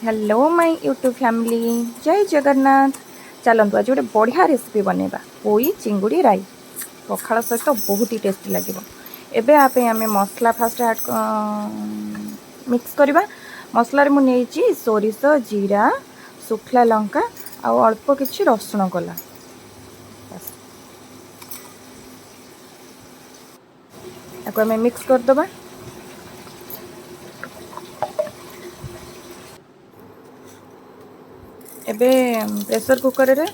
Hello my YouTube family जय जगन्नाथ। चलतु आज गोटे बढ़िया रेसिपी बनैबा पोई चिंगुड़ी राई पखाड़ सहित बहुत ही टेस्टी लगे। एबे आपे आमे मसला फास्ट ऐड मिक्स करवा। मसलार मुझे सोरिष जीरा सुखला लंका आउ अल्प किछि रसुण कला आमे मिक्स करदबा। एबे प्रेशर कुकर रे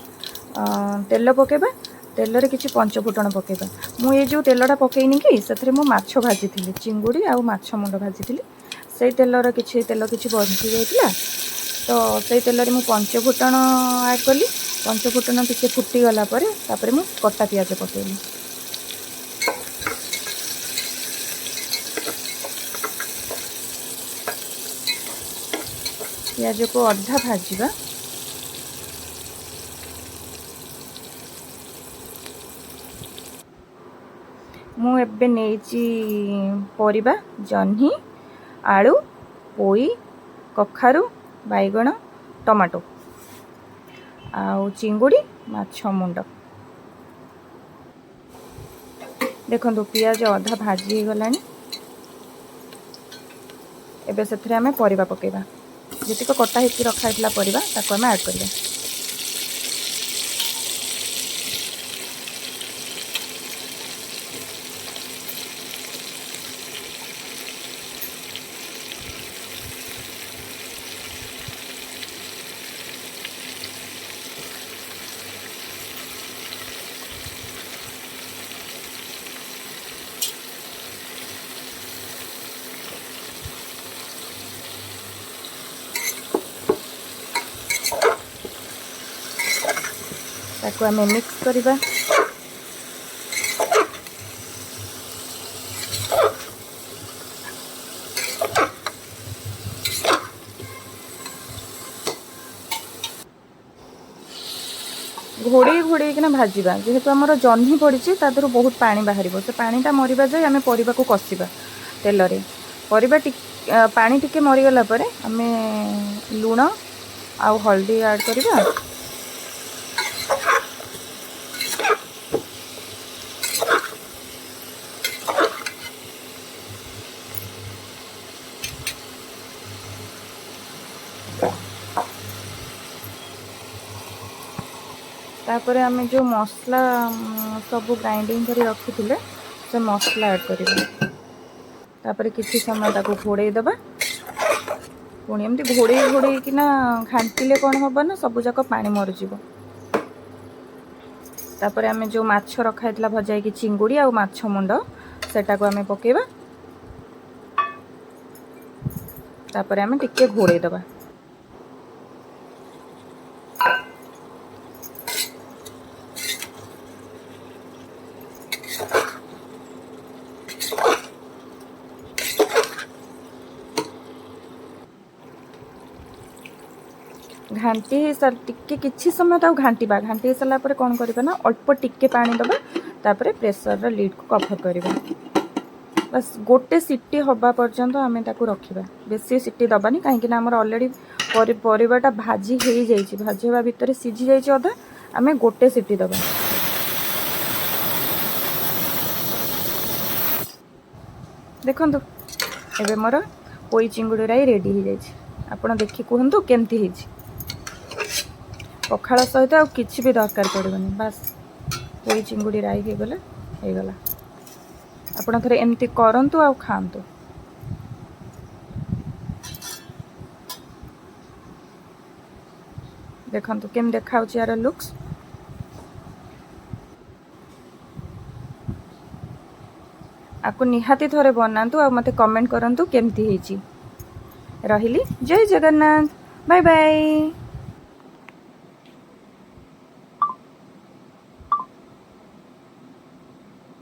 तेल पकेबा। तेल रे किछि पंचफुटण पकेबा। मु ये जो तेलटा पकेइनी कि सेथरे मु माछ भाजी थिली चिंगुड़ी आउ माछ मुंड भाजी थिली। से तेलर किछि तेल किछि बंची जाइतिला तो से तेल रे मु पंचफुटण ऐड कली। पंचफुटण टिके फुटी गला परे तापरे मु कटा पियाज पकेइली। पियाज को अधा भाजिबा। मु एबे नेची परिबा जह्नी आलू पोई कखारू बैगण टमाटो आउ चिंगुड़ी माछ मुंड। देखो पियाज अधा भाजी गलानी। एबे सेथरे आमे परिबा पकेबा। जेतिक कटा हेकि रखा हैतला परिबा ताको आमे ऐड करबा। ताको आमे मिक्स करबा। घोड़े घोड़े किना भाजवा। जेहेतु आमर जह्नी पड़ी तादर बहुत पानी बाहर से पानीटा मरिबा जाए आमे परिबा को कषिबा तेल रे। परिबा पानी टिके मरीगला परे आमे लुण आउ हल्दी ऐड करबा। तापरे आमे जो मसला सब ग्राइंडिंग करी रखी थिले से मसला ऐड करिबा। तापरे किछि समय ताको घोड़े दबा। पुणी एमती घोड़े घोड़े किना घांटिले कौन होबा ना सब जाक पानी मर जिवो। तापरे आमे जो माछ रखा हैतला भजाई कि चिंगुड़ी आ माछ मुंड सेटा को आमे पकेबा। तापरे आमे टिके घोड़े दबा। घांटी सर टिके किछि समय ताऊ घांटीबा। घांटी सरला परे कोन करबा ना अल्प टिके पानी दबा। तापरे प्रेशर रा लीड को कवर करबा। बस गोटे सिटी हवा पर्यंत आमे ताको रखिबा। बेसी सिटी दबानी काहे कि ना हमर ऑलरेडी परिबाटा भाजी हेई जाईची। भाजीवा भितरे सिझी जाईची अधा। आमे गोटे सिटी दबा। देखंतु एबे मोर पोई चिंगुड़ी राई रेडी हो जाईची। आपण देखि कहंतु केमती हेची। पखाड़ सहित आ किछि भी दरकार पड़बनी। बस पोई चिंगुड़ी राई हो गला। आपण थरे एमती करंतु आ खांतु। देखंतु केम देखाउची यार लुक्स। आपको निहाती थरे बनातु आ मते कमेंट करंतु केमती हेची। रहिली जय जगन्नाथ। Bye bye.